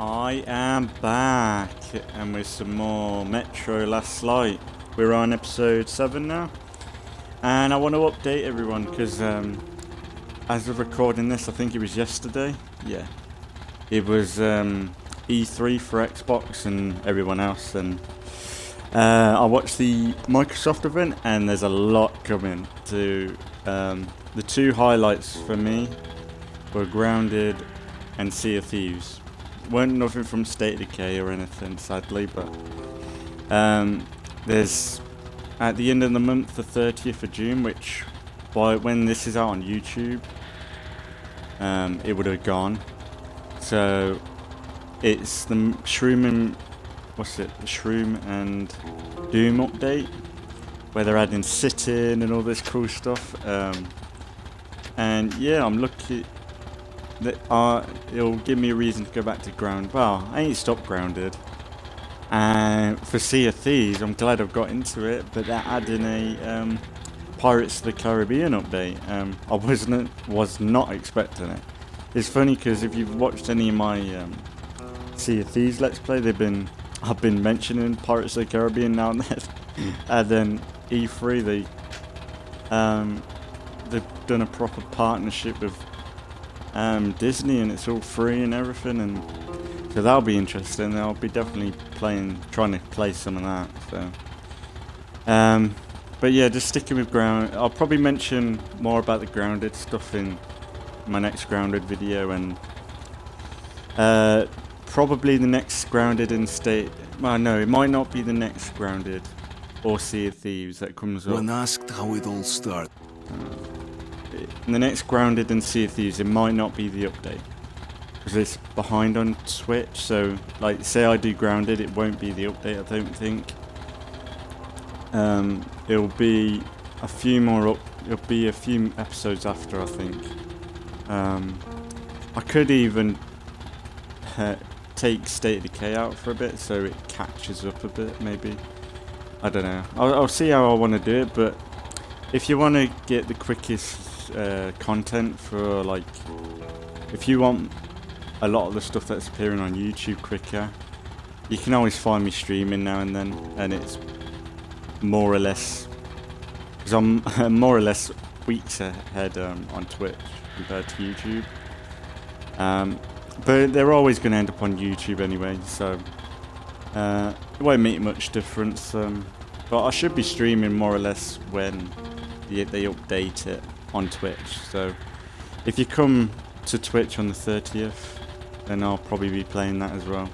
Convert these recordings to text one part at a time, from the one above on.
I am back, and with some more Metro Last Light. We're on episode 7 now, and I want to update everyone because as of recording this, I think it was yesterday. Yeah, it was E3 for Xbox and everyone else, and I watched the Microsoft event, and there's a lot coming to. The two highlights for me were Grounded and Sea of Thieves. Weren't nothing from State of Decay or anything, sadly, but there's at the end of the month, the 30th of June, which by when this is out on YouTube, it would have gone. So it's the Shroom and the Shroom and Doom update, where they're adding sit-in and all this cool stuff. And yeah, I'm lucky that it'll give me a reason to go back to Ground. Well, I ain't stopped Grounded. And for Sea of Thieves, I'm glad I've got into it, but they're adding a Pirates of the Caribbean update. I was not expecting it. It's funny because if you've watched any of my Sea of Thieves Let's Play, I've been mentioning Pirates of the Caribbean now and then. And then E3, they've done a proper partnership with Disney, and it's all free and everything, and so that'll be interesting. I'll be definitely trying to play some of that. So, but yeah, just sticking with Ground. I'll probably mention more about the Grounded stuff in my next Grounded video, and probably the next Grounded in State. Well, no, it might not be the next Grounded or Sea of Thieves that comes up. When asked how it all started. In the next Grounded and Sea of Thieves, it might not be the update because it's behind on Twitch. So, like, say I do Grounded, it won't be the update. I don't think. It'll be a few more It'll be a few episodes after, I think. I could even take State of Decay out for a bit so it catches up a bit. Maybe. I don't know. I'll see how I want to do it, but if you want to get the quickest content for, like, if you want a lot of the stuff that's appearing on YouTube quicker, you can always find me streaming now and then, and it's more or less, because I'm more or less weeks ahead on Twitch compared to YouTube, but they're always going to end up on YouTube anyway, so it won't make much difference, but I should be streaming more or less when they update it on Twitch. So if you come to Twitch on the 30th, then I'll probably be playing that as well.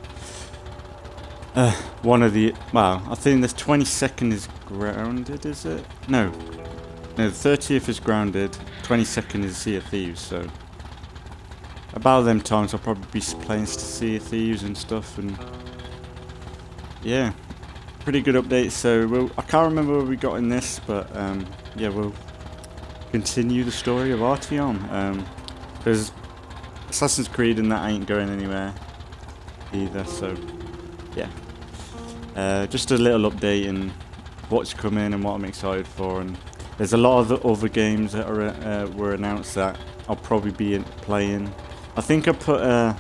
I think the 22nd is Grounded, is it? No, the 30th is Grounded, 22nd is Sea of Thieves, so about them times I'll probably be playing Sea of Thieves and stuff, and yeah, pretty good update. So I can't remember where we got in this, but yeah, we'll continue the story of Artyom, because Assassin's Creed and that ain't going anywhere either, so yeah, just a little update and what's coming and what I'm excited for, and there's a lot of the other games that were announced that I'll probably be playing. I think I put a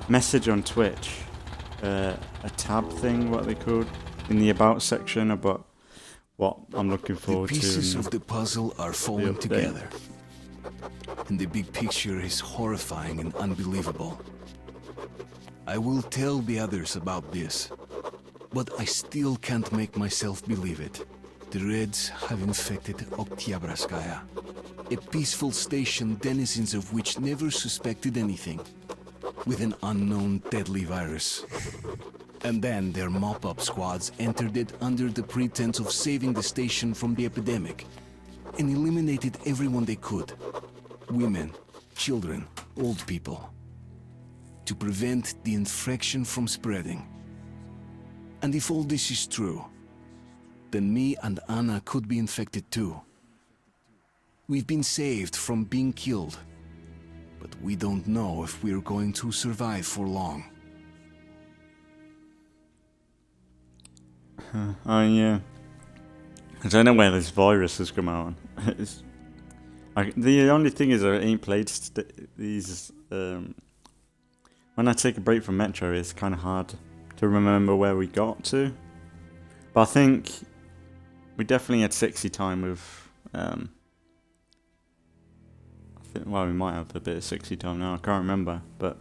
message on Twitch, a tab thing, what they called, in the about section about what I'm looking forward to. The pieces of the puzzle are falling together, and the big picture is horrifying and unbelievable. I will tell the others about this, but I still can't make myself believe it. The Reds have infected Oktyabrskaya, a peaceful station denizens of which never suspected anything, with an unknown deadly virus. And then their mop-up squads entered it under the pretense of saving the station from the epidemic, and eliminated everyone they could. Women, children, old people. To prevent the infection from spreading. And if all this is true, then me and Anna could be infected too. We've been saved from being killed, but we don't know if we're going to survive for long. Oh yeah. I don't know where this virus has come out. The only thing is I ain't played these when I take a break from Metro, it's kind of hard to remember where we got to. But I think we definitely had sexy time with, well, we might have a bit of sexy time now, I can't remember, but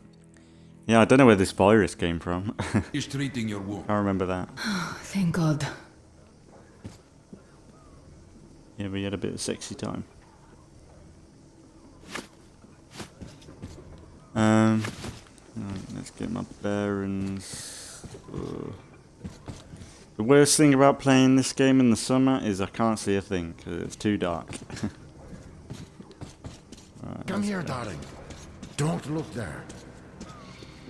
yeah, I don't know where this virus came from. He's treating your wound. I remember that. Thank God. Yeah, we had a bit of sexy time. Let's get my bearings. The worst thing about playing this game in the summer is I can't see a thing because it's too dark. Right, Come here, darling. Don't look there.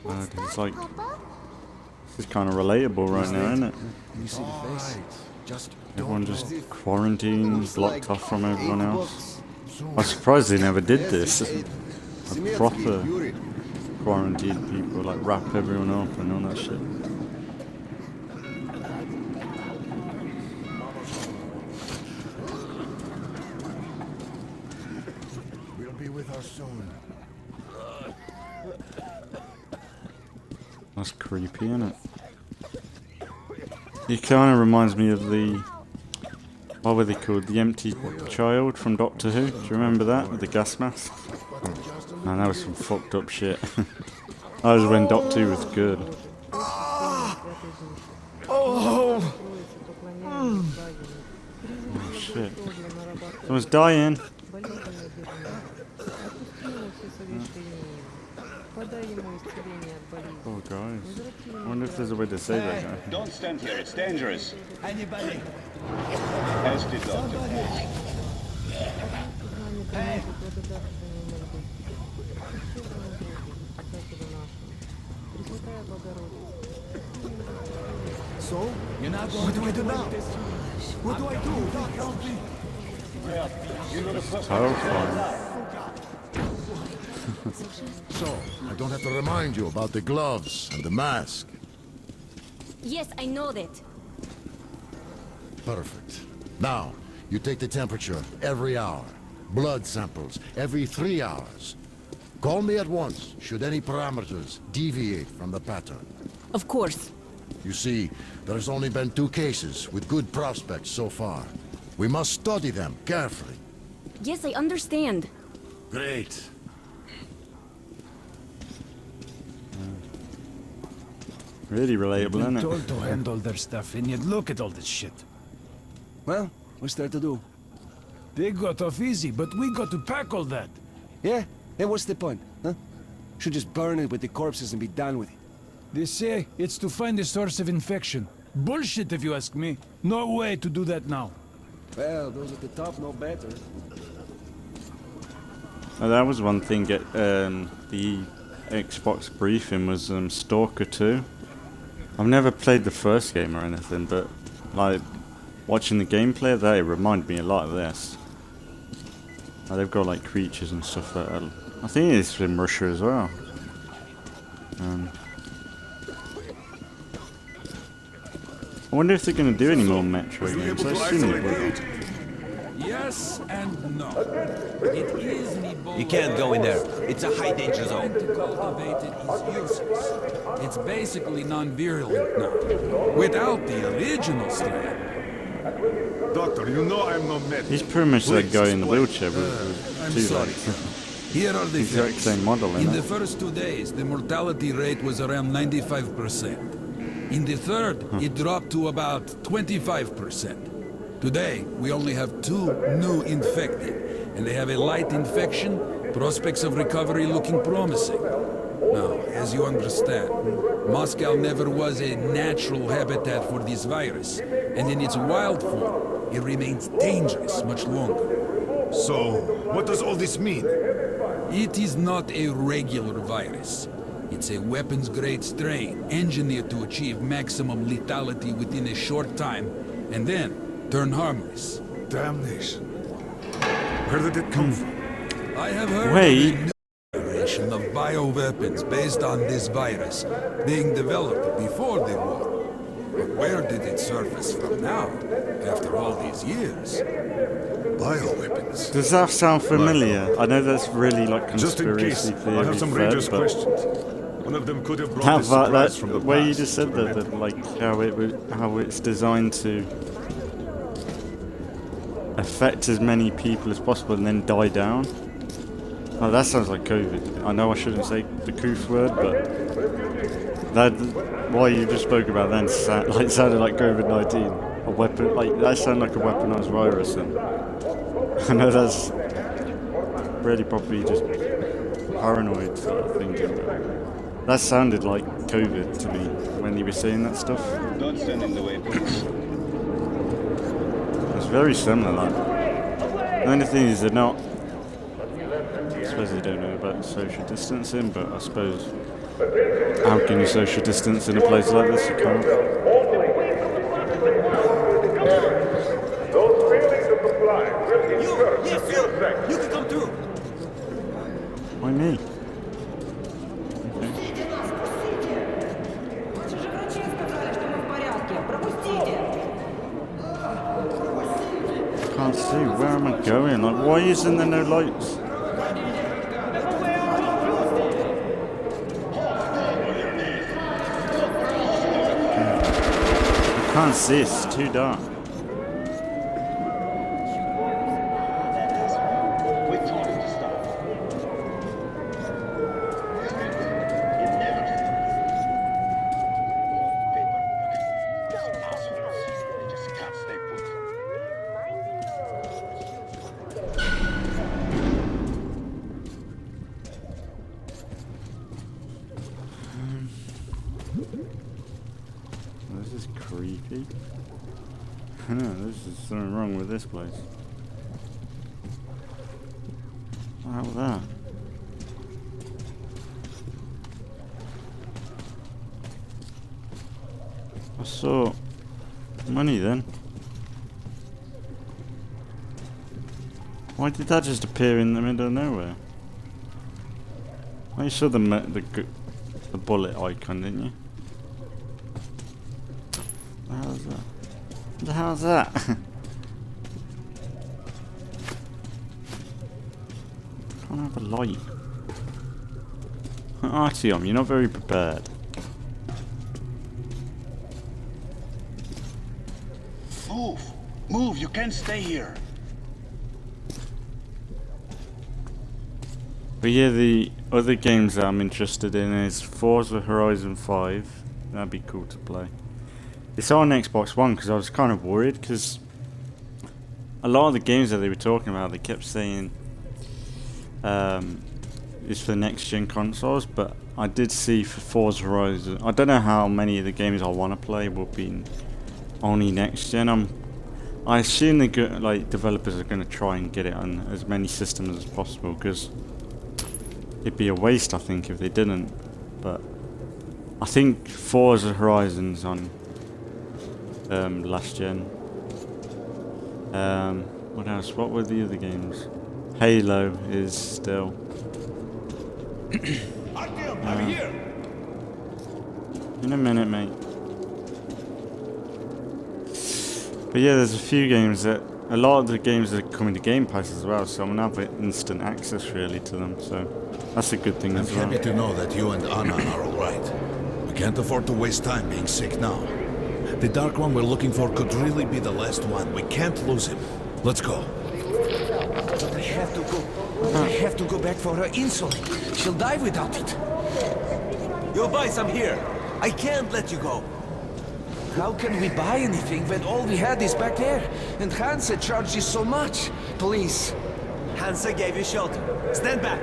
it's like, this is kind of relatable right now, isn't it? You see the face? Just Everyone just quarantined, blocked off from everyone else. I'm surprised they never did this. A proper quarantined people, like wrap everyone up and all that shit. We'll be with us soon. That's creepy, isn't it? It kind of reminds me of the, what were they called? The Empty Child from Doctor Who. Do you remember that with the gas mask? Man, that was some fucked up shit. That was when Doctor Who was good. Oh shit! Someone's dying. Oh guys, I wonder if there's a way to save that guy. Don't stand here, it's dangerous. Anybody? As did Dr. Hey. Hey. So? You're not going What do to I do get away now? with this. What do I do? Doc, help me. Terrifying. So, I don't have to remind you about the gloves and the mask. Yes, I know that. Perfect. Now, you take the temperature every hour. Blood samples every 3 hours. Call me at once should any parameters deviate from the pattern. Of course. You see, there's only been 2 cases with good prospects so far. We must study them carefully. Yes, I understand. Great. Really relatable, isn't it? Told to handle their stuff, and yet look at all this shit. Well, what's there to do? They got off easy, but we got to pack all that. Yeah? And what's the point, huh? Should just burn it with the corpses and be done with it. They say it's to find the source of infection. Bullshit, if you ask me. No way to do that now. Well, those at the top know better. Oh, that was one thing at the Xbox briefing was Stalker 2. I've never played the first game or anything, but like watching the gameplay of that, it reminded me a lot of this. Like, they've got like creatures and stuff that are, I think it's in Russia as well. I wonder if they're going to do any more Metro games. I assume they will. Yes and no. It is an Ebola. You can't go in there. It's a high danger zone. To cultivate it is useless. It's basically non-virulent now. Without the original strain. Doctor, you know I'm not mad. He's pretty much that guy in the wheelchair with I'm two sorry. legs. Here are the Exact facts. same model, In innit? the first 2 days, the mortality rate was around 95%. In the third, it dropped to about 25%. Today, we only have 2 new infected, and they have a light infection, prospects of recovery looking promising. Now, as you understand, Moscow never was a natural habitat for this virus, and in its wild form, it remains dangerous much longer. So, what does all this mean? It is not a regular virus. It's a weapons-grade strain, engineered to achieve maximum lethality within a short time, and then turn harmless. Damnation. Where did it come from? I have heard Wait. of a new generation of bioweapons based on this virus being developed before the war. But where did it surface from now, after all these years? Bioweapons. Does that sound familiar? I know that's really like Just in case, conspiracy theory I have some fed, Rangers but questions. One of them could have brought this surprise from the way you past just to said that, prevent like how it's designed to affect as many people as possible and then die down. Oh, that sounds like COVID. I know I shouldn't say the coof word, but that what you just spoke about then sounded like COVID-19. A weapon, like that sounded like a weaponized virus, and I know that's really probably just paranoid sort of thinking. But that sounded like COVID to me when you were saying that stuff. Don't stand in the way, please. It's very similar. Like the only thing is they're not. I suppose they don't know about social distancing, but I suppose how can you social distance in a place like this? You can't. You can come through. Why me? I can't see. Where am I going? Like, why isn't there no lights? I can't see. It's too dark. We told him to stop. They just can't stay put. This is creepy. There's something wrong with this place. What was that? I saw money then. Why did that just appear in the middle of nowhere? Oh, you saw the bullet icon, didn't you? What the hell is that? What the hell is that? Can't have a light. Artyom, you're not very prepared. Move! Move! You can't stay here! But yeah, the other games that I'm interested in is Forza Horizon 5. That'd be cool to play. It's on Xbox One because I was kind of worried because a lot of the games that they were talking about, they kept saying it's for next gen consoles, but I did see for Forza Horizon, I don't know how many of the games I want to play will be only next gen. I assume the developers are going to try and get it on as many systems as possible because it'd be a waste, I think, if they didn't. But I think Forza Horizon's on last gen. What else? What were the other games? Halo is still. I'm here. In a minute, mate. But yeah, there's a few games that a lot of the games are coming to Game Pass as well, so I'm gonna have instant access really to them. So that's a good thing I'm as well. happy to know that you and Anna are all right. We can't afford to waste time being sick now. The Dark One we're looking for could really be the last one. We can't lose him. Let's go. But I have to go. I have to go back for her insulin. She'll die without it. You'll buy some here. I can't let you go. How can we buy anything when all we had is back there? And Hansa charges so much. Please. Hansa gave you shelter. Stand back.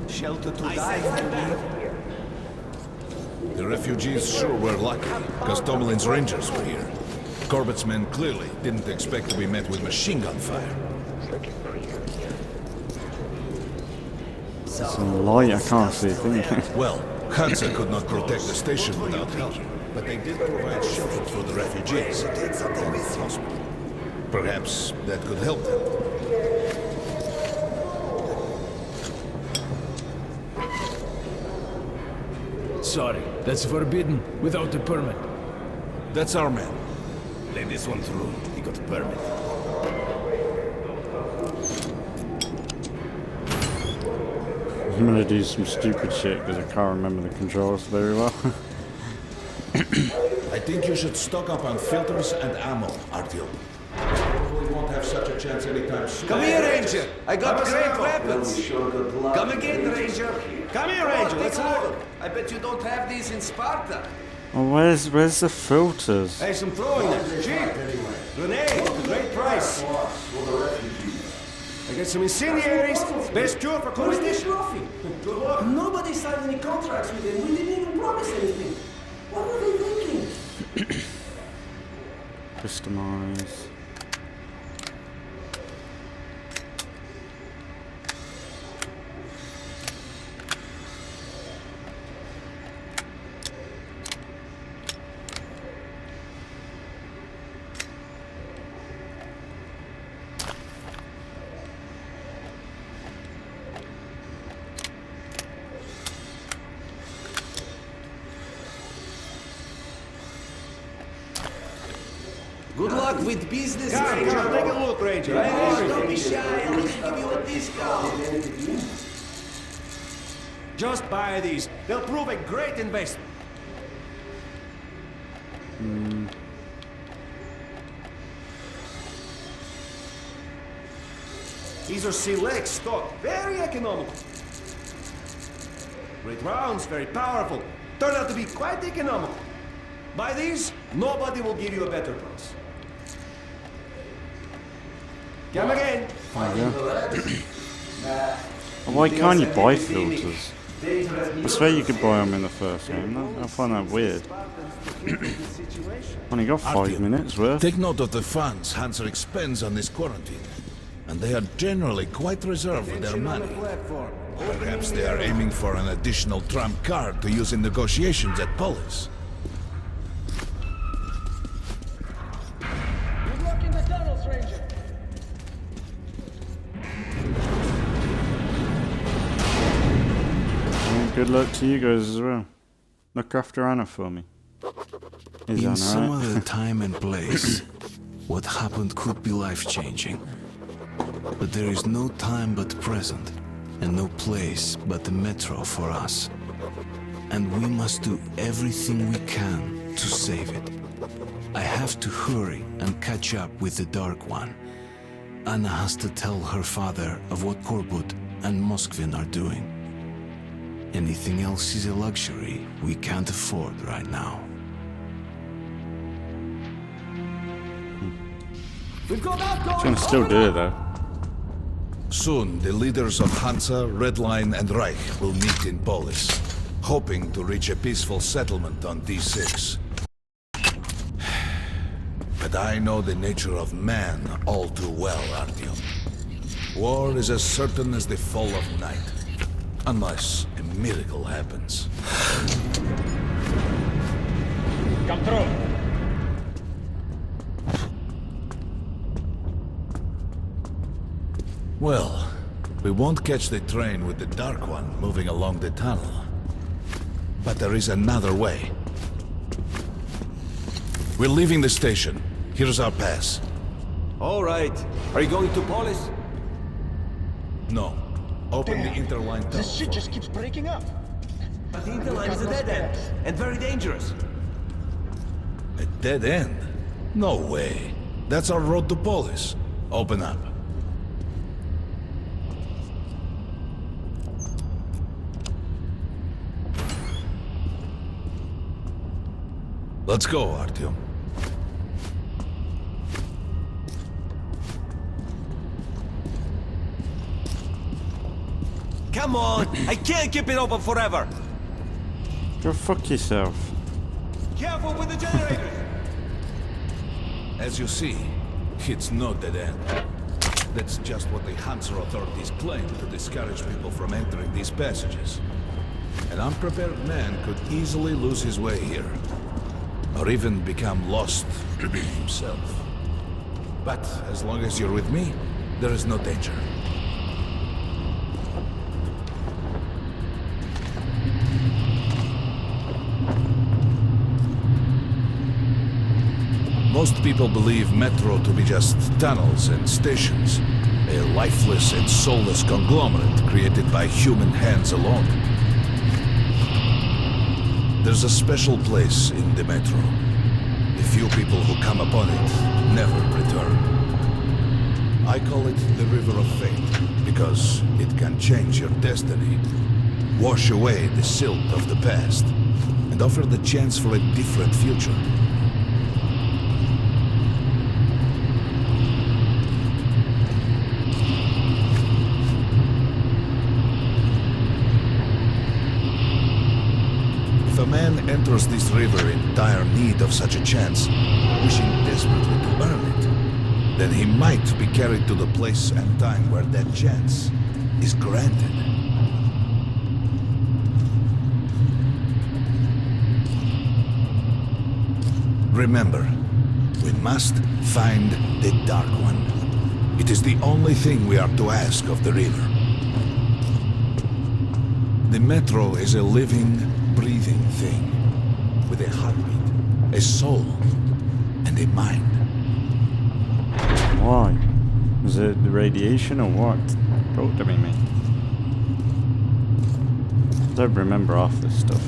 Shelter to die. Stand back. The refugees sure were lucky, because Tomelin's rangers were here. Corbett's men clearly didn't expect to be met with machine gun fire. Some light, I can't see a thing. Well, Hansa could not protect the station without help, but they did provide shelter for the refugees. Perhaps that could help them. Sorry, that's forbidden without a permit. That's our man. Let this one through. He got a permit. I'm gonna do some stupid shit because I can't remember the controls very well. I think you should stock up on filters and ammo, Artyom. Probably won't have such a chance anytime soon. Come here, Ranger! I got great weapons! Come again, Ranger! Come here, Ranger, let's look! I bet you don't have these in Sparta! Oh, where's the filters? Hey, some throwing them, cheap! Grenade, great price! I get some incendiaries, best cure for competition! Good luck! Nobody signed any contracts with them. We didn't even promise anything. What were they thinking? Customize. Good luck with business, Ranger. Come, take a look, Ranger. Don't be shy. I'll give you a discount. Just buy these. They'll prove a great investment. These are select stock. Very economical. Great rounds, very powerful. Turned out to be quite economical. Buy these, nobody will give you a better price. Come again. Why can't you buy filters? I swear you could buy them in the first game. I find that weird. Only got 5 minutes worth. Take note of the funds Hanser expends on this quarantine. And they are generally quite reserved with their money. Perhaps they are aiming for an additional trump card to use in negotiations at Polis. Good luck in the tunnels, Ranger. And good luck to you guys as well. Look after Anna for me. Is In Anna some right? other time and place, what happened could be life-changing. But there is no time but present, and no place but the metro for us. And we must do everything we can to save it. I have to hurry and catch up with the Dark One. Anna has to tell her father of what Korbut and Moskvin are doing. Anything else is a luxury we can't afford right now. We've got outgoing. It's gonna still do it though. Soon, the leaders of Hansa, Red Line, and Reich will meet in Polis, hoping to reach a peaceful settlement on D6. But I know the nature of man all too well, Artyom. War is as certain as the fall of night, unless a miracle happens. Come through. Well, we won't catch the train with the Dark One moving along the tunnel. But there is another way. We're leaving the station. Here's our pass. All right. Are you going to Polis? No. Open the interline tunnel. This shit just keeps breaking up. But the interline is a dead end, and very dangerous. A dead end? No way. That's our road to Polis. Open up. Let's go, Artyom. Come on! I can't keep it open forever! Go fuck yourself. Careful with the generators! As you see, it's no dead end. That's just what the Hansa authorities claim to discourage people from entering these passages. An unprepared man could easily lose his way here, or even become lost himself. But as long as you're with me, there is no danger. Most people believe metro to be just tunnels and stations, a lifeless and soulless conglomerate created by human hands alone. There's a special place in the metro. The few people who come upon it never return. I call it the River of Fate, because it can change your destiny, wash away the silt of the past, and offer the chance for a different future. If a man enters this river in dire need of such a chance, wishing desperately to earn it, then he might be carried to the place and time where that chance is granted. Remember, we must find the Dark One. It is the only thing we are to ask of the river. The metro is a living, breathing thing, with a heartbeat, a soul, and a mind. Why? Was it the radiation or what? Talk to me, mate. I don't remember half this stuff.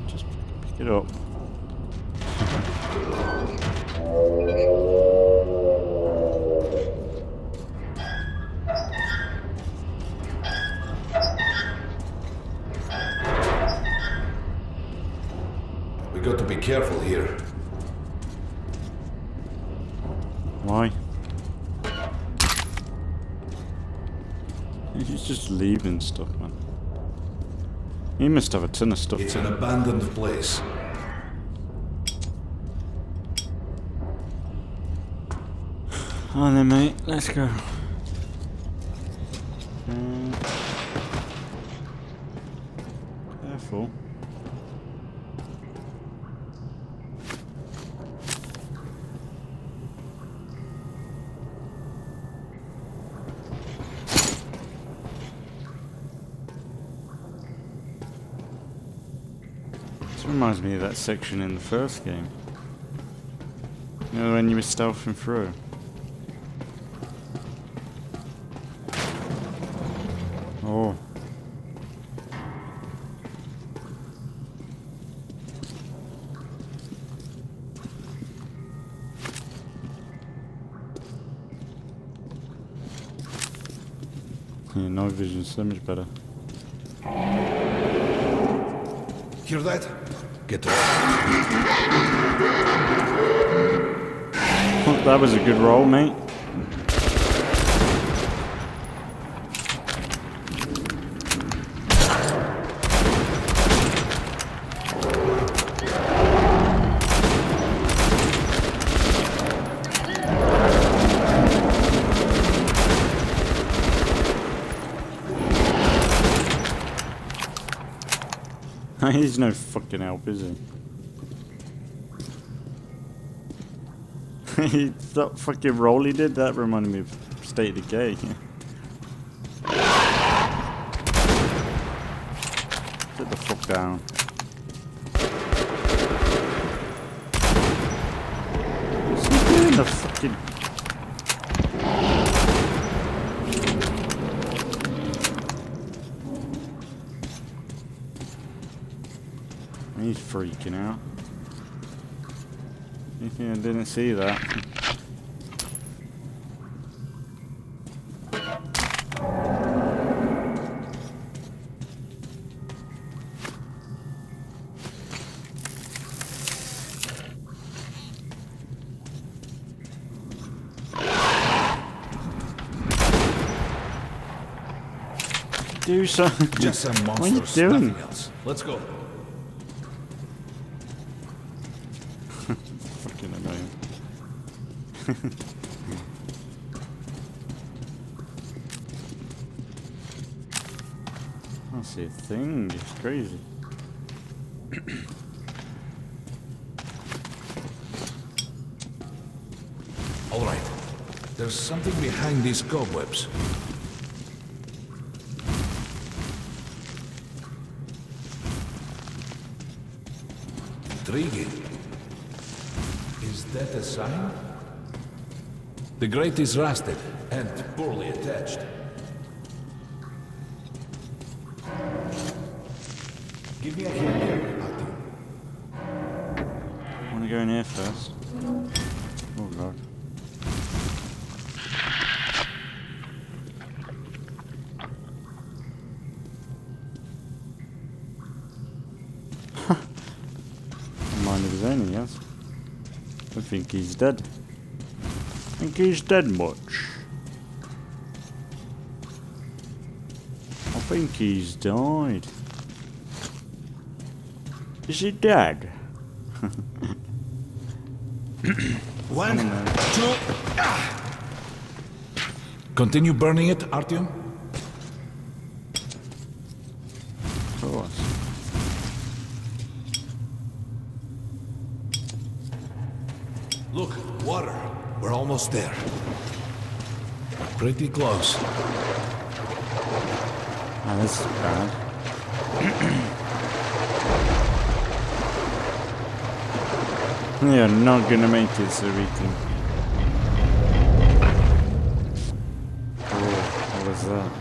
Just pick it up. We got to be careful here. Why? He's just leaving stuff, man. He must have a ton of stuff. It's an abandoned place. On then, mate. Let's go. Careful. This reminds me of that section in the first game. You know, when you were stealthing through. Oh. Yeah, no vision, so much better. Hear that? Get off. That was a good roll, mate. He's no fucking help, is he? That fucking roll he did, that reminded me of State of Decay. Sit the fuck down. What's he doing? The fucking... He's freaking out. I didn't see that. Do something. Just some What are you monsters, doing? nothing else. Let's go. Fucking annoying. I don't see a thing. It's crazy. All right. There's something behind these cobwebs. Intriguing. Is that a sign? The grate is rusted and poorly attached. Give me a hand here, Ati. I want to go in here first. Oh god. Mind of his own, I guess. I think he's dead. I think he's dead much. I think he's died. Is he dead? One, two. Continue burning it, Artyom. Of course. Look, water. We're almost there. Pretty close. Ah, this is bad. We are not gonna make it so we can... Oh, what was that?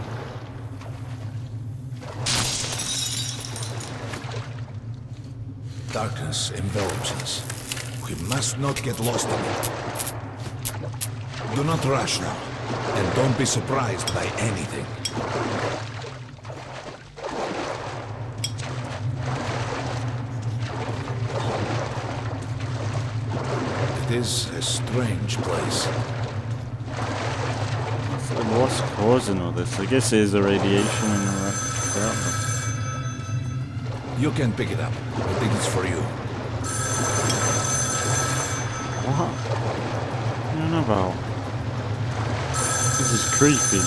Darkness envelops us. We must not get lost in it. Do not rush now, and don't be surprised by anything. It is a strange place. So what's causing all this? I guess it is the radiation and all that crap. You can pick it up. I think it's for you. What? I don't know about. This is creepy.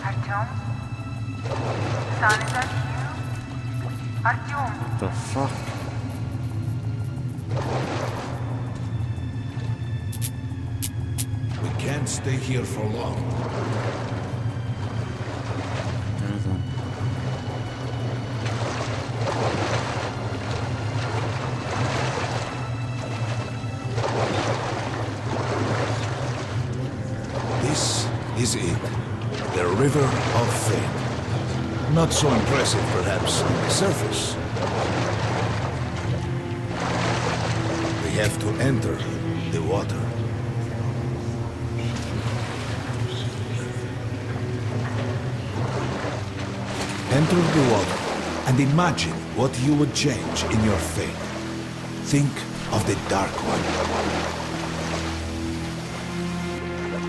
Artyom? Son, is that you? Artyom? What the fuck? We can't stay here for long. Everything. This is it. The River of Fate. Not so impressive, perhaps, on the surface. We have to enter the water. Enter the water and imagine what you would change in your fate. Think of the Dark One.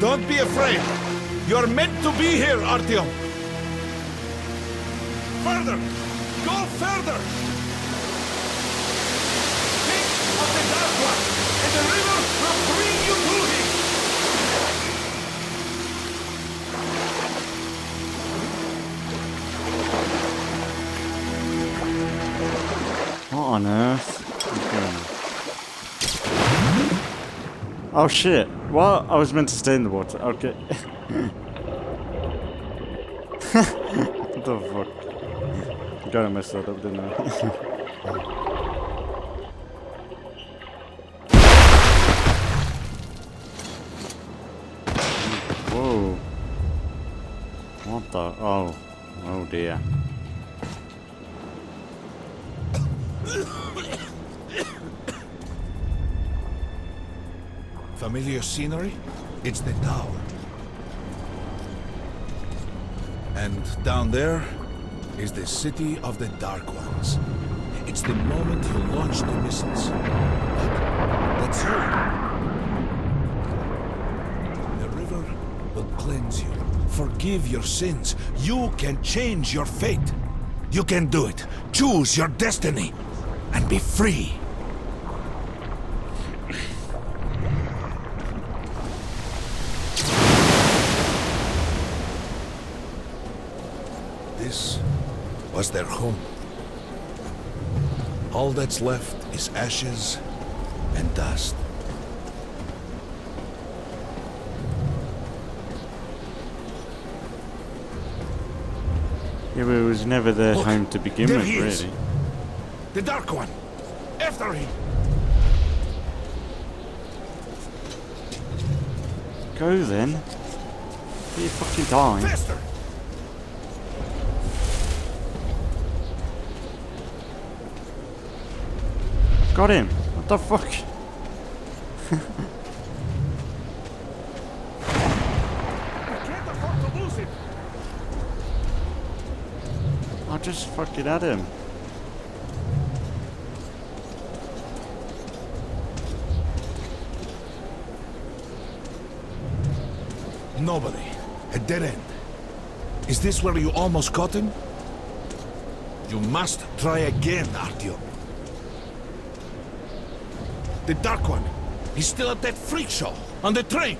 Don't be afraid! You're meant to be here, Artyom! Further! Go further! Think of the Dark One, and the river will bring you to him! What on earth is going on? Oh shit. What? I was meant to stay in the water. Okay. What the fuck? I gotta mess that up, didn't I? Whoa. What the? Oh. Oh dear. Familiar scenery? It's the tower. And down there is the city of the Dark Ones. It's the moment you launch the missiles. Look, that's you. forgive your sins. You can change your fate. You can do it. Choose your destiny and be free. This was their home. All that's left is ashes and dust. Yeah, but it was never their Look, home to begin there with, he is. really. The Dark One! After him! Go then. Be fucking time. Faster! Got him. What the fuck? We can't afford to lose him! I just fucking had him. Nobody. A dead end. Is this where you almost caught him? You must try again, Artyom. The Dark One. He's still at that freak show. On the train.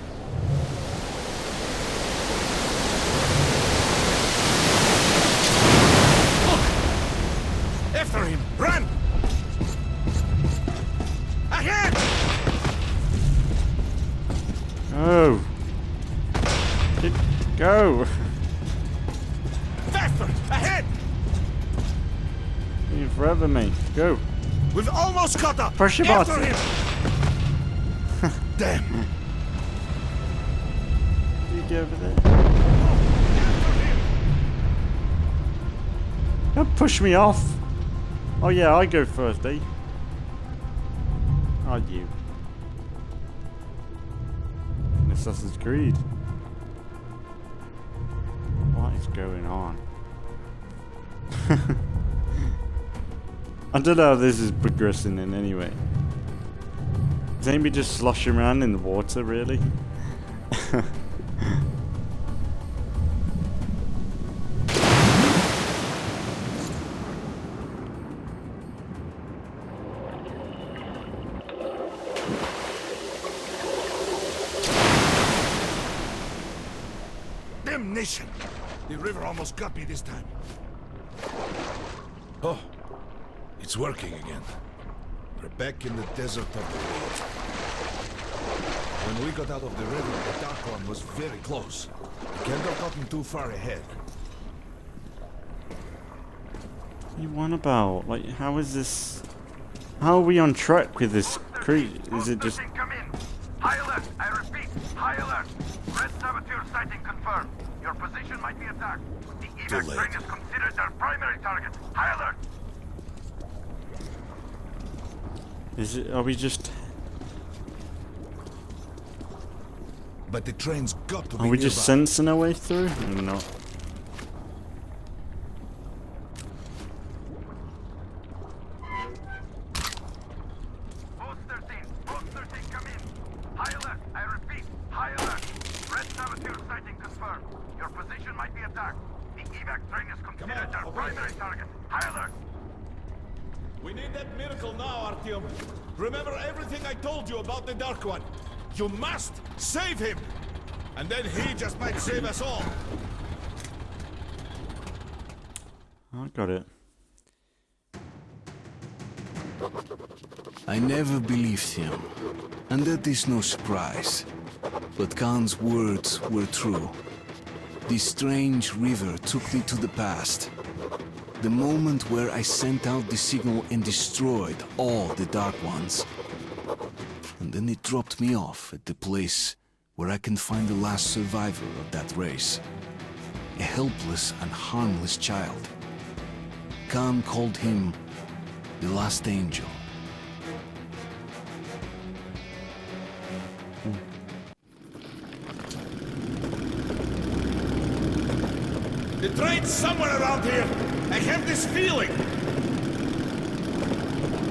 Look! After him. Run! Ahead! Oh. Go. Faster! Ahead! You're forever, mate. Go. We've almost caught up! Push your After button. him! Damn! You go over there. Don't push me off. Oh yeah, I go first, eh? Oh, you. Assassin's Creed. What is going on? I don't know how this is progressing in any way. Is anybody just sloshing around in the water, really? Damnation! The river almost got me this time. Oh, it's working again. We're back in the desert of the world. When we got out of the river, the Dark One was very close. We can't have gotten too far ahead. What you want about? Like, how is this? How are we on track with this creed? Is it just? Come in. High alert. I repeat, high alert. Red saboteur sighting confirmed. Your position might be attacked. The evac train is considered their primary target. High alert. Is it? Are we just? But the train's got to be Are we just nearby. sensing our way through? Or not? Post 13, come in. High alert. I repeat, high alert. Red saboteur sighting confirmed. Your position might be attacked. The evac train is considered their primary target. High alert. We need that miracle now, Artyom. Remember everything I told you about the Dark One. You must save him! And then he just might save us all. I got it. I never believed him, and that is no surprise. But Khan's words were true. This strange river took me to the past. The moment where I sent out the signal and destroyed all the Dark Ones. And then it dropped me off at the place where I can find the last survivor of that race. A helpless and harmless child. Khan called him the last angel. The train's somewhere around here. I have this feeling.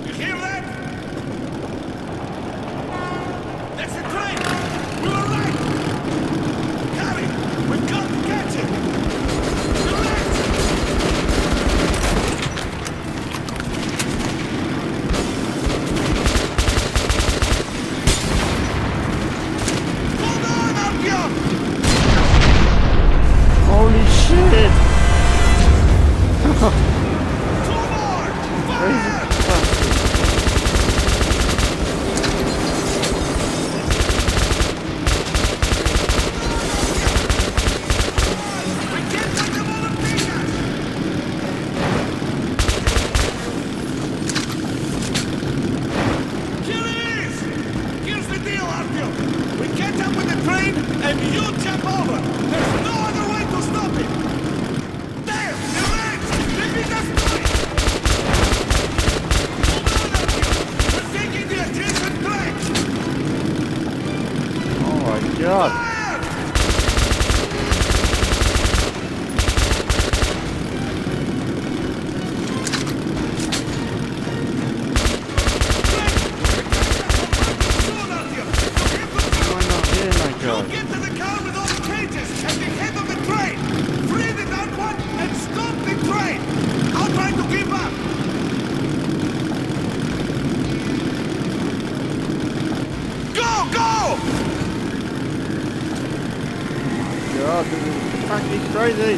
You hear that? That's the train! We were right! Harry, we've got to catch time, you jump over! There's no other way to stop it! There! The legs! They beat us twice! We're taking the adjacent trains! Oh my god. Get to the car with all the cages at the head of the train! Free the dark one and stop the train! I'll try to keep up! Go! Go! God, this is fucking crazy!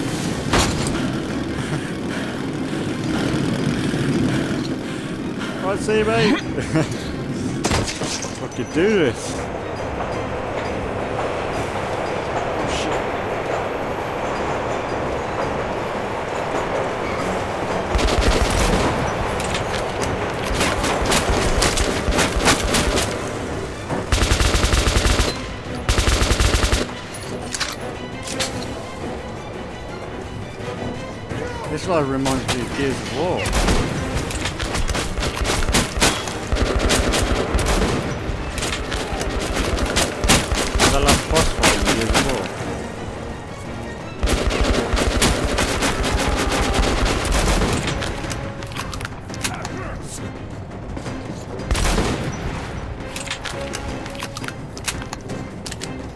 Can't see me! I could do this! This like reminds me of Gears of War. The last boss fight in Gears of War.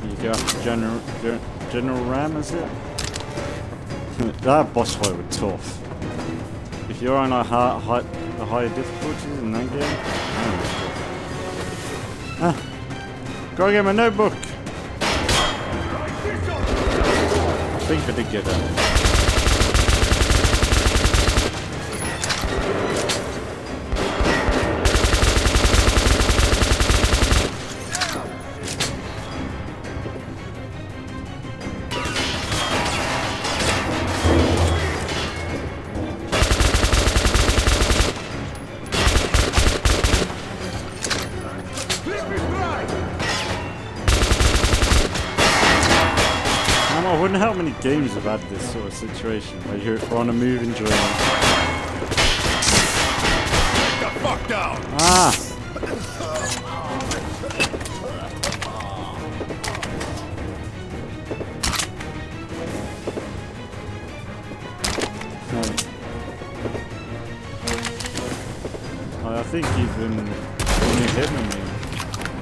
You go after General Ram, is it? That boss fight was tough. If you're on the higher difficulties in that game, that was tough. Gotta get my notebook! I think I did get that. I wonder how many games have had this sort of situation where you're on a moving train. Get the fuck down! Ah! I think even when you hit me.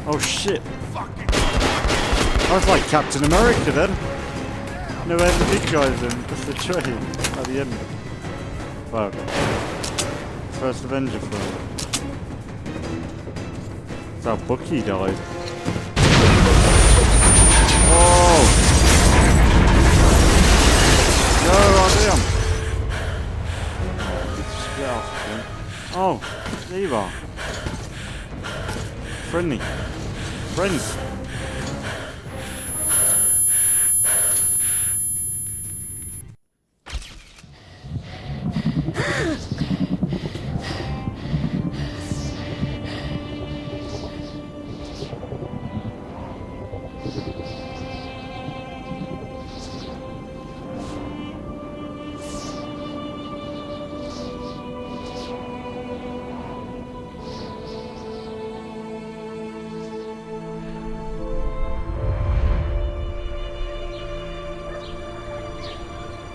Oh shit! I was like Captain America then. No, where the big guys in, just the train at the end. Wow. First Avenger film. That's how Bucky died. Oh! No, damn! Split off again. Oh, there you are. Friendly. Friends.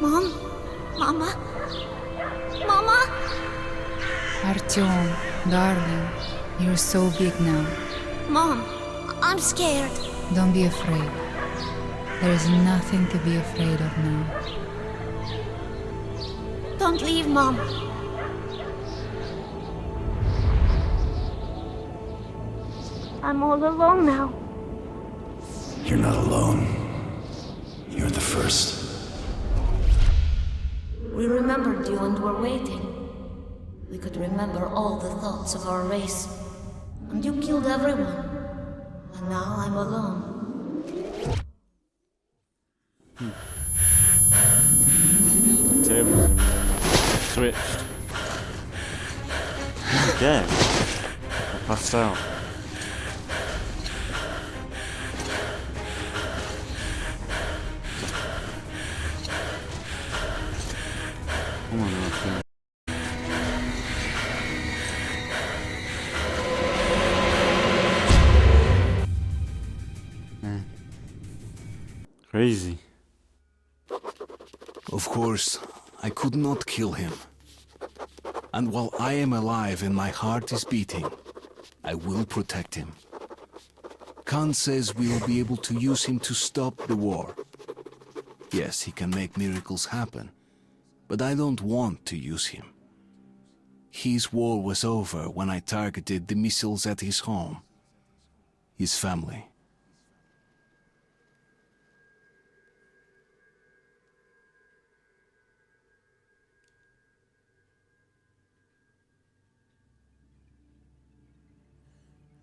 Mom? Mama? Mama? Artyom, darling, you're so big now. Mom, I'm scared. Don't be afraid. There is nothing to be afraid of now. Don't leave, Mom. I'm all alone now. You're not alone. You're the first. We remembered you and were waiting. We could remember all the thoughts of our race. And you killed everyone. And now I'm alone. Tables switched. Again. I passed out. Come on, Russian. Crazy. Of course, I could not kill him. And while I am alive and my heart is beating, I will protect him. Khan says we will be able to use him to stop the war. Yes, he can make miracles happen, but I don't want to use him. His war was over when I targeted the missiles at his home, his family.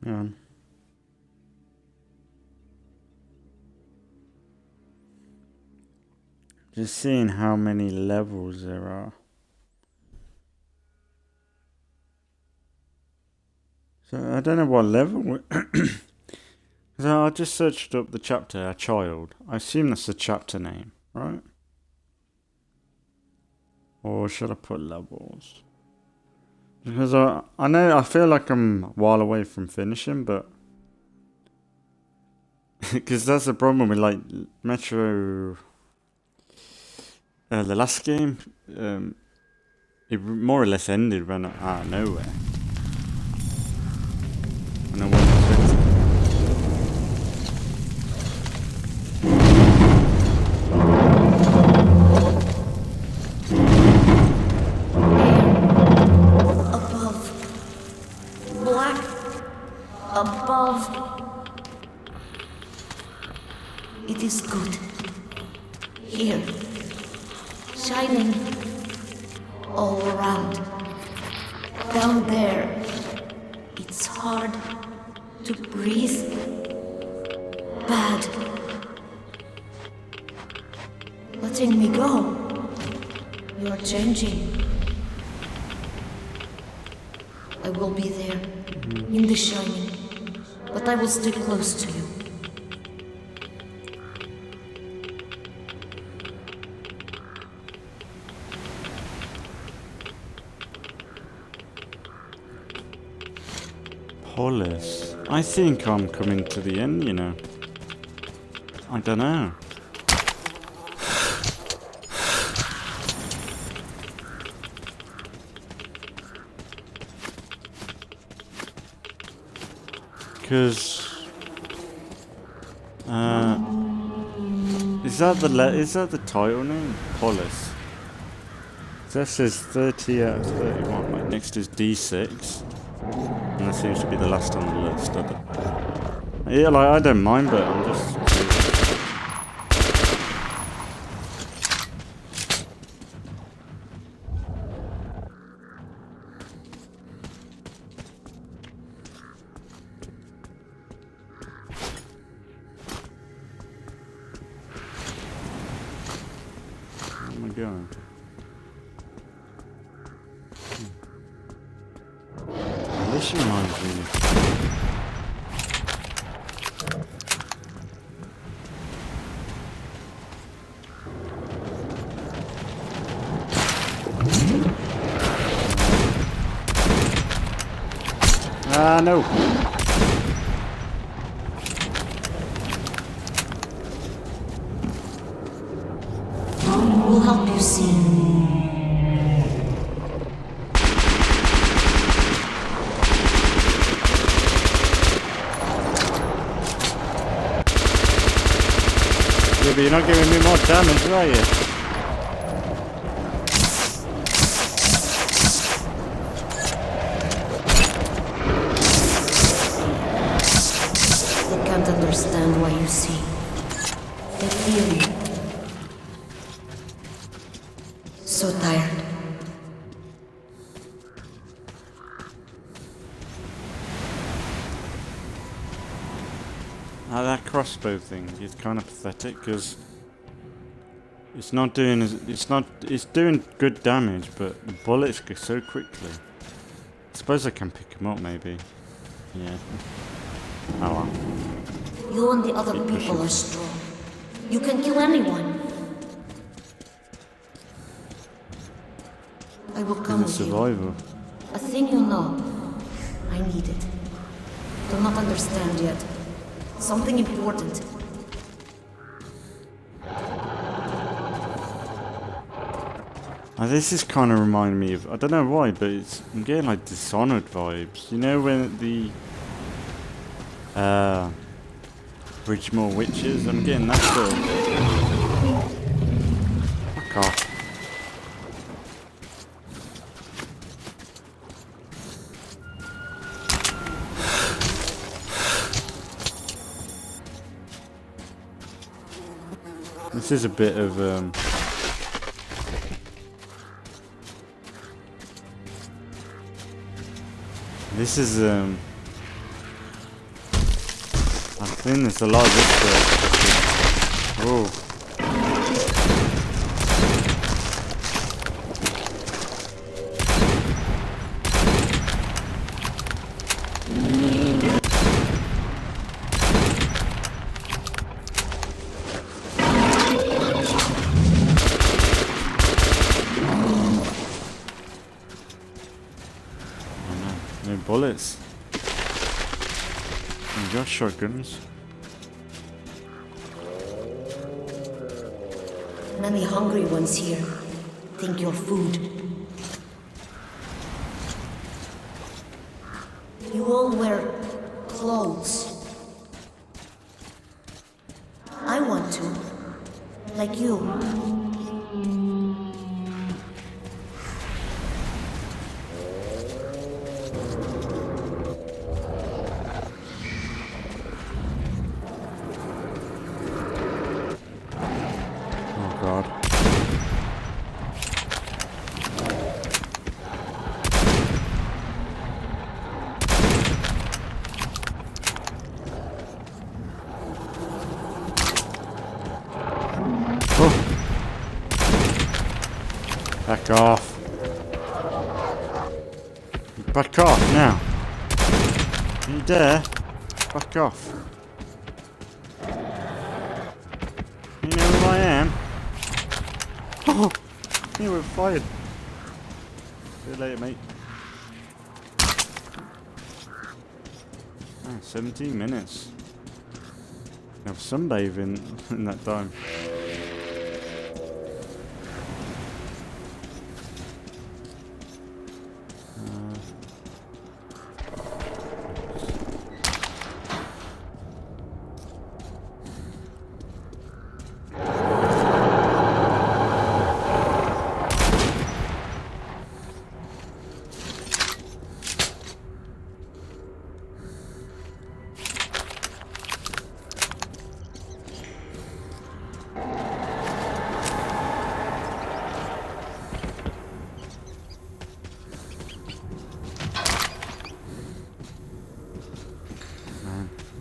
Yeah. Just seeing how many levels there are. So I don't know what level. So I just searched up the chapter, a child. I assume that's the chapter name, right? Or should I put levels? Because I know I feel like I'm a while away from finishing, but because that's the problem with like Metro. The last game, it more or less ended when out of nowhere. And I wasn't expecting Above. Black. Above. It is good. Here. Shining all around. Down there, it's hard to breathe. Bad. Letting me go. You're changing. I will be there, in the shining, but I will stay close to you. Hollis. I think I'm coming to the end, you know. I don't know. Because is that the title name? Hollis. That says 30 out of 31. Right, next is D6. And that seems to be the last on the list. Yeah, like I don't mind, but I'm just. Where am I going? This reminds me. No. We'll help you see. Yeah, but you're not giving me more damage, are you? They can't understand why you see. They feel you. So tired. That crossbow thing is kind of pathetic because it's not doing it's doing good damage, but the bullets go so quickly. I suppose I can pick them up, maybe. Yeah. Oh well. You and the other people are strong. You can kill anyone. I will in come the with you. survival. A thing you know. I need it. Do not understand yet. Something important. This is kind of reminding me of, I don't know why, but I'm getting like Dishonored vibes. You know when the Bridgemore Witches? I'm getting that feel. Fuck off. This is a bit of this is I think there's a lot of this Whoa. No bullets. You got shotguns. Many hungry ones here. Think you're food. You all wear clothes. I want to. Like you. Back off. Back off now. You dare? Back off. You know who I am? Oh! You were fired. See you later, mate. Oh, 17 minutes. I have sunbathing in that time.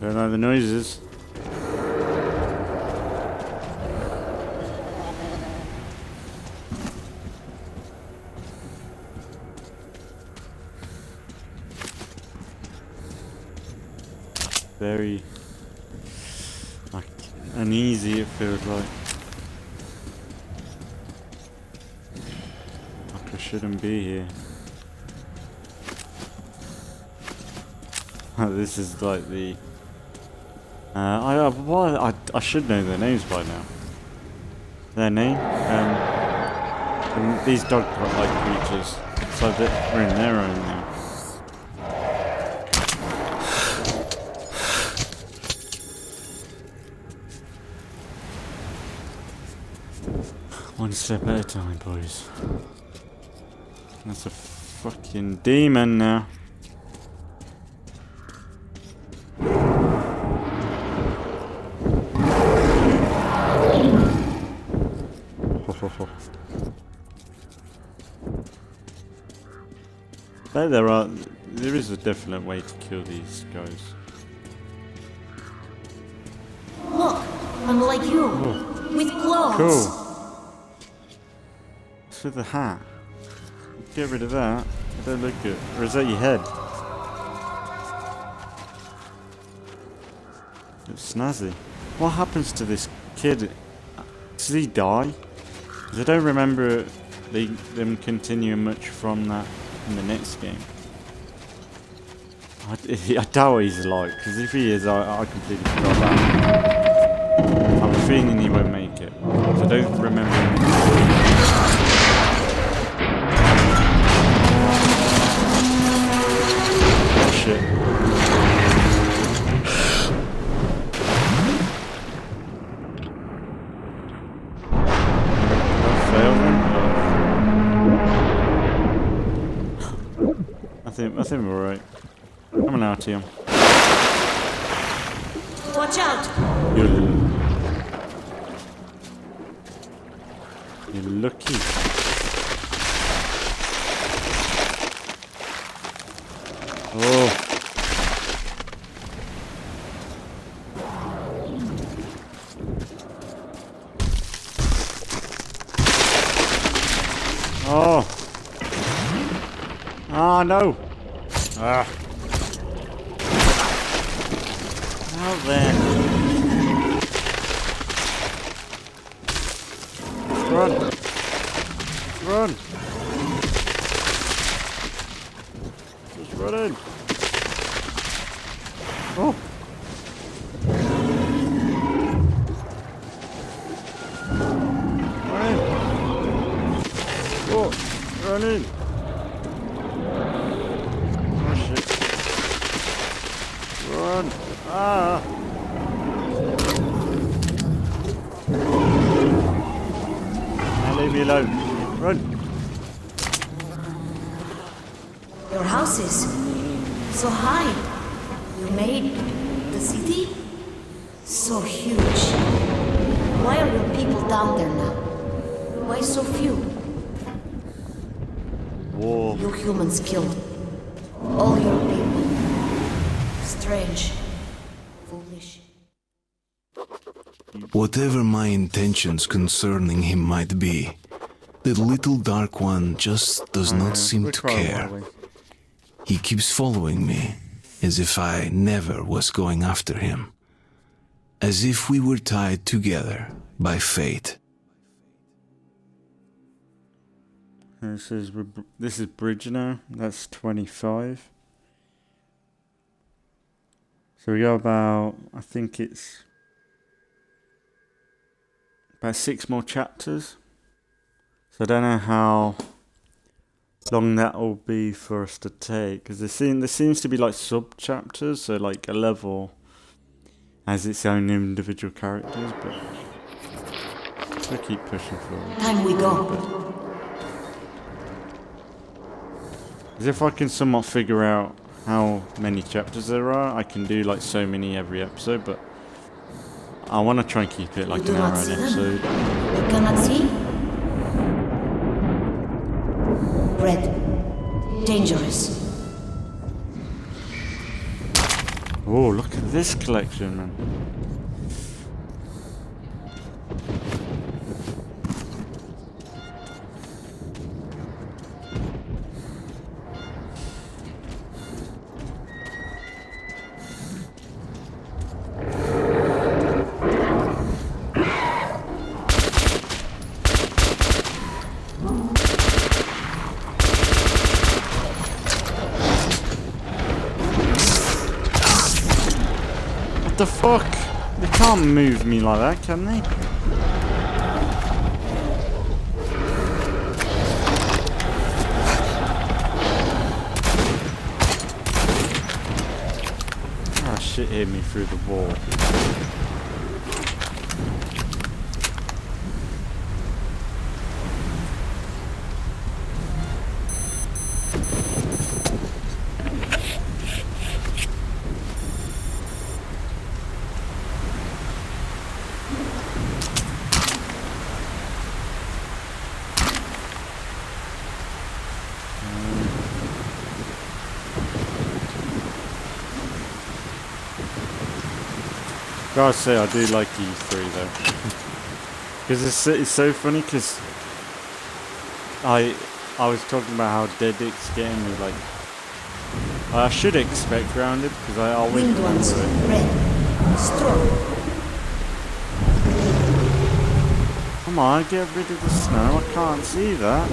Don't know the noises. Very like uneasy it feels like. Like I shouldn't be here. This is like the I should know their names by now. Their name? These dog-like creatures. So that we're in their own now. One step at a time, boys. That's a fucking demon now. But there is a definite way to kill these guys. Look, I'm like you, with clothes. Cool. What's with the hat? Get rid of that. It don't look good. Or is that your head? It's snazzy. What happens to this kid? Does he die? Because I don't remember them continuing much from that in the next game. I doubt he's like, because if he is, I completely forgot about him. I have a feeling he won't make it. I don't remember him. Oh shit. Did I fail then? I think we're alright. Coming out here. Watch out! You're lucky. Oh. Oh. Ah, no. Ah. Out there. Let's run. Let's run. Just running. Oh. Running. Oh, running. Oh shit. Run. Ah. Now leave me alone. Run. Your house is so high. You made the city so huge. Why are your people down there now? Why so few? War. You humans killed all your people. Strange. Foolish. Whatever my intentions concerning him might be, the little Dark One just does not seem to care. He keeps following me, as if I never was going after him. As if we were tied together by fate. This is Bridge now. That's 25. So we got about, I think it's about 6 more chapters. So I don't know how long that will be for us to take, because there seems to be like sub chapters, so like a level has its own individual characters, but we'll keep pushing forward. Time we go. As if I can somewhat figure out how many chapters there are, I can do like so many every episode, but I want to try and keep it like an hour an episode. You cannot see? Red. Dangerous. Oh, look at this collection, man. What the fuck? They can't move me like that, can they? Ah, shit hit me through the wall. Gotta say, I do like E3 though, because it's so funny. Because I was talking about how dead it's getting me. Like, I should expect grounded because I always remember it. Red. Strong. Come Come on, get rid of the snow. I can't see that.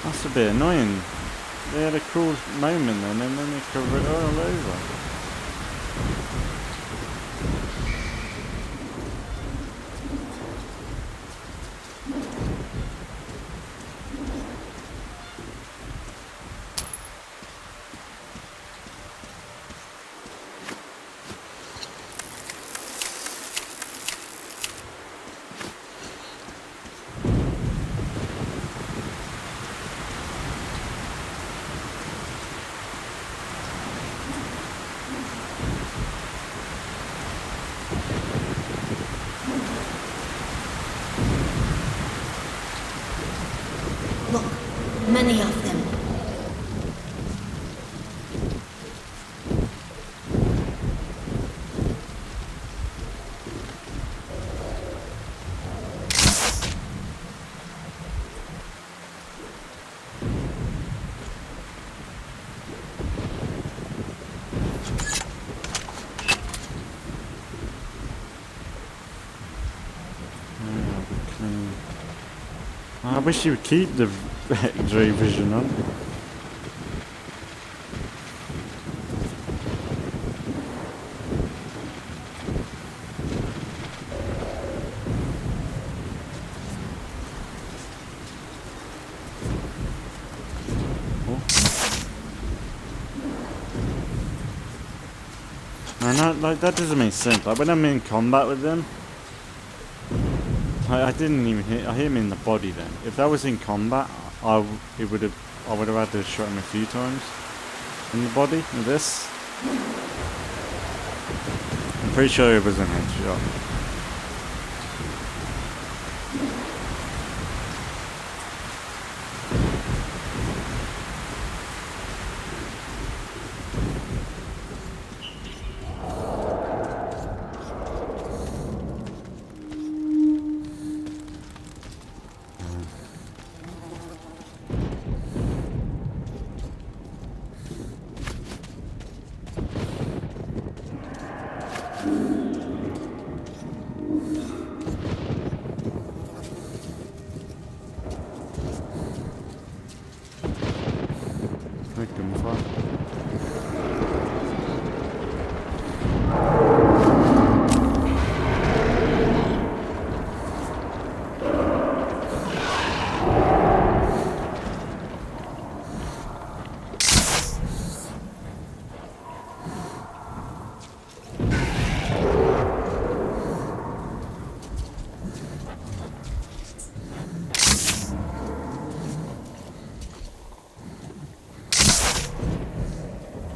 That's a bit annoying. They had a cool moment then, and then they covered it all over. Look, many of them. I wish you would keep the X-ray vision on. Man, that doesn't make sense. Like when I'm in combat with them, I didn't even hit. I hit him in the body. Then, if that was in combat, I would have had to shot him a few times in the body. With this, I'm pretty sure it was a headshot.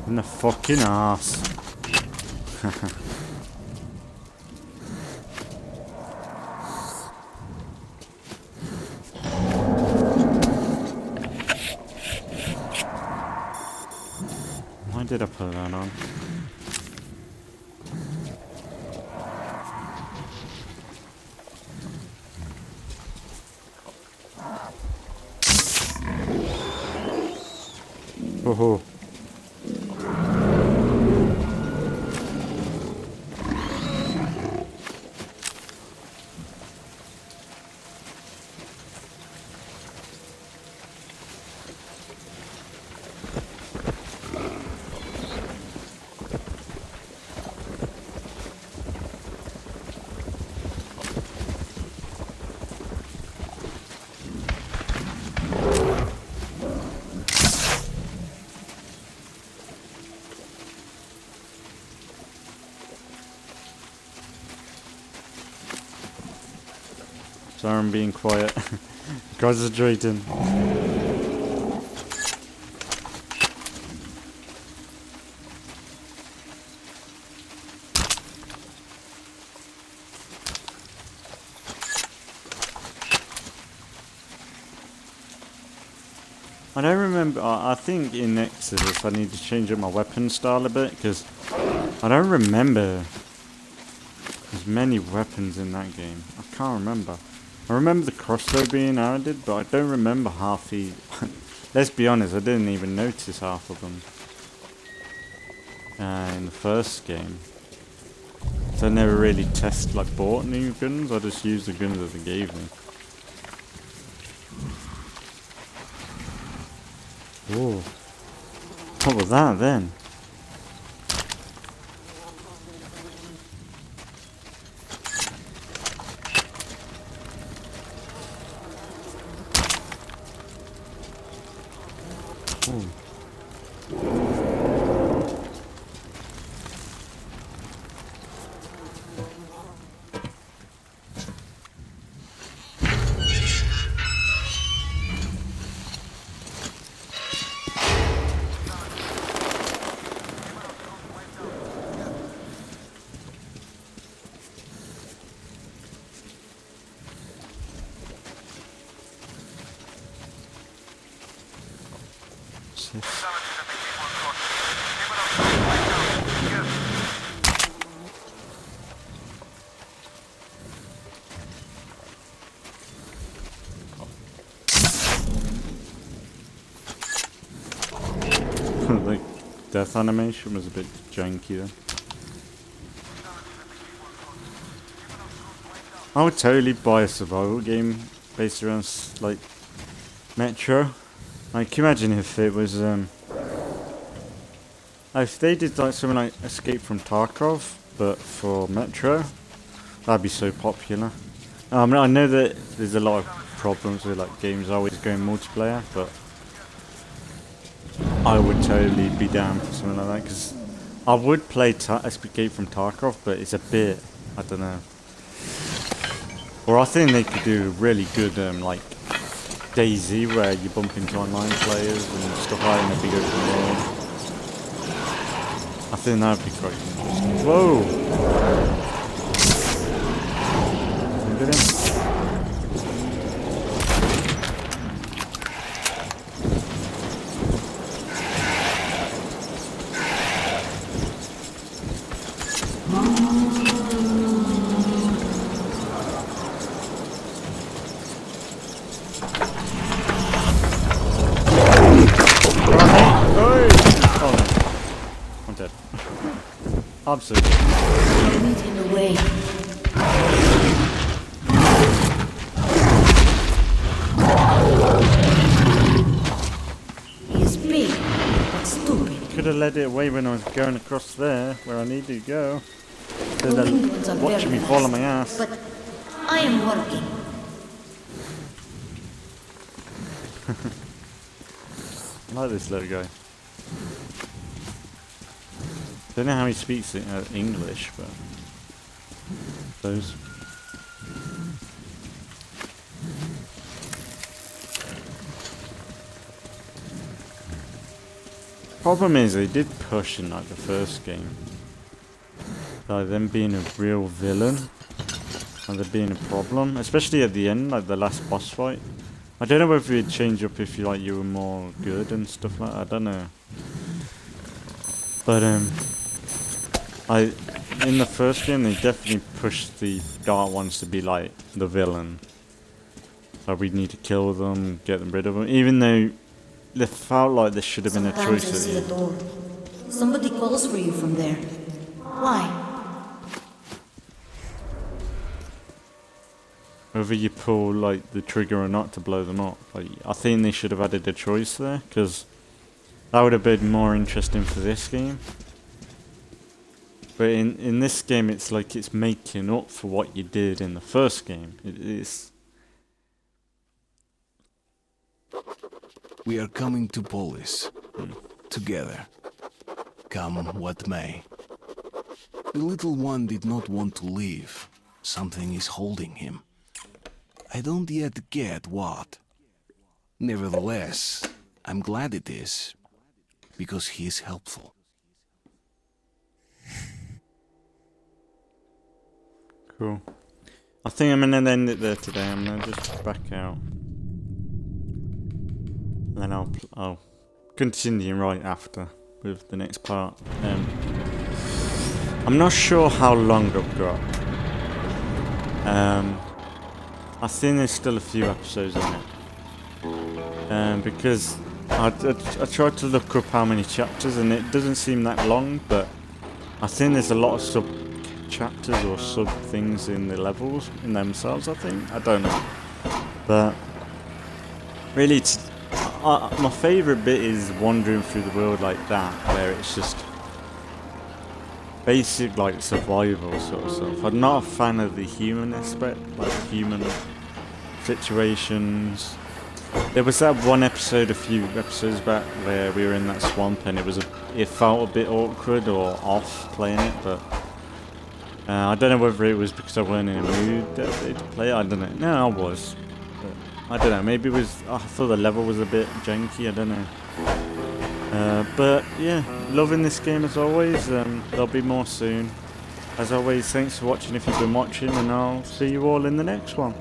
In the fucking ass. Why did I put that on? Oh. Sorry, I'm being quiet. Concentrating. I don't remember. I think in Exodus I need to change up my weapon style a bit because I don't remember there's many weapons in that game. I can't remember. I remember the crossbow being added, but I don't remember half the... Let's be honest, I didn't even notice half of them in the first game. So I never really bought new guns. I just used the guns that they gave me. Whoa. What was that then? Ooh. The death animation was a bit janky then. I would totally buy a survival game based around like Metro. Like, can you imagine if it was if they did like something like Escape from Tarkov, but for Metro, that'd be so popular. I know that there's a lot of problems with like games always going multiplayer, but I would totally be down for something like that, because I would play Escape from Tarkov, but it's a bit, I don't know. Or I think they could do really good like DayZ, where you bump into online players and stuff like that in a big open world. I think that would be quite interesting. Whoa! Get in. Absolutely. Lead him away. He's big, but stupid. Could have led it away when I was going across there, where I needed to go. They're watching me fall on my ass. But I am working. I like this little guy. Don't know how he speaks English, but those. Problem is, they did push in like the first game, like them being a real villain, and there being a problem, especially at the end, like the last boss fight. I don't know whether it'd change up if you were more good and stuff like that. I don't know, but in the first game, they definitely pushed the dark ones to be like the villain. So we need to kill them, get them rid of them, even though they felt like there should have been a choice. Sometimes I see a door. Somebody calls for you from there. Why? Whether you pull like the trigger or not to blow them up. Like, I think they should have added a choice there, because that would have been more interesting for this game. But in this game, it's like it's making up for what you did in the first game. It's. We are coming to Polis. Together. Come what may. The little one did not want to leave. Something is holding him. I don't yet get what. Nevertheless, I'm glad it is. Because he is helpful. Cool. I think I'm gonna end it there today. I'm gonna just back out. And then I'll continue right after with the next part. I'm not sure how long I've got. I think there's still a few episodes in it. Because I tried to look up how many chapters, and it doesn't seem that long, but I think there's a lot of chapters or sub things in the levels in themselves, I think. I don't know. But really, my favourite bit is wandering through the world like that, where it's just basic like survival sort of stuff. I'm not a fan of the human aspect, like human situations. There was that one episode a few episodes back where we were in that swamp and it felt a bit awkward or off playing it, but I don't know whether it was because I wasn't in a mood that day to play it. I don't know. No, I was. But I don't know. Maybe it was. I thought the level was a bit janky. I don't know. But yeah, loving this game as always. There'll be more soon. As always, thanks for watching if you've been watching, and I'll see you all in the next one.